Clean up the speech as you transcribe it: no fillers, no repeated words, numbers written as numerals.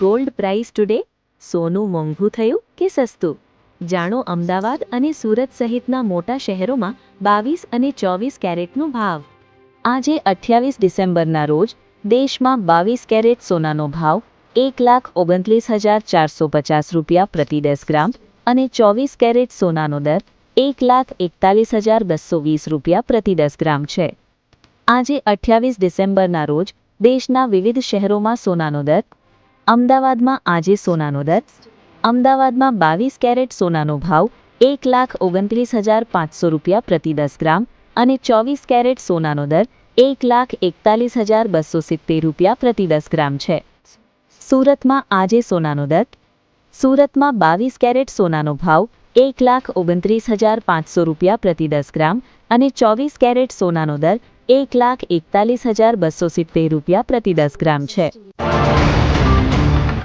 Gold price today? સોનું મોંઘું થયું કે સસ્તું? જાણો અમદાવાદ અને સુરત સહિતના મોટા શહેરોમાં 22 અને 24 કેરેટનો ભાવ. આજે 28 ડિસેમ્બરના રોજ દેશમાં 22 કેરેટ સોનાનો ભાવ 1,29,450 રૂપિયા પ્રતિ 10 ગ્રામ અને 24 કેરેટ સોનાનો દર 1,41,220 રૂપિયા પ્રતિ 10 ગ્રામ છે. આજે 28 ડિસેમ્બરના રોજ દેશના વિવિધ શહેરોમાં સોનાનો દર. અમદાવાદમાં આજે સોનાનો દર. અમદાવાદમાં 22 કેરેટ સોનાનો ભાવ 1,29,500 રૂપિયા પ્રતિ 10 ગ્રામ અને 24 કેરેટ સોનાનો દર 1,41,270 રૂપિયા પ્રતિ 10 ગ્રામ છે. સુરતમાં આજે સોનાનો દર. સુરતમાં 22 કેરેટ સોનાનો ભાવ 1,29,500 રૂપિયા પ્રતિ 10 ગ્રામ અને 24 કેરેટ સોનાનો દર 1,41,270 રૂપિયા પ્રતિ 10 ગ્રામ છે.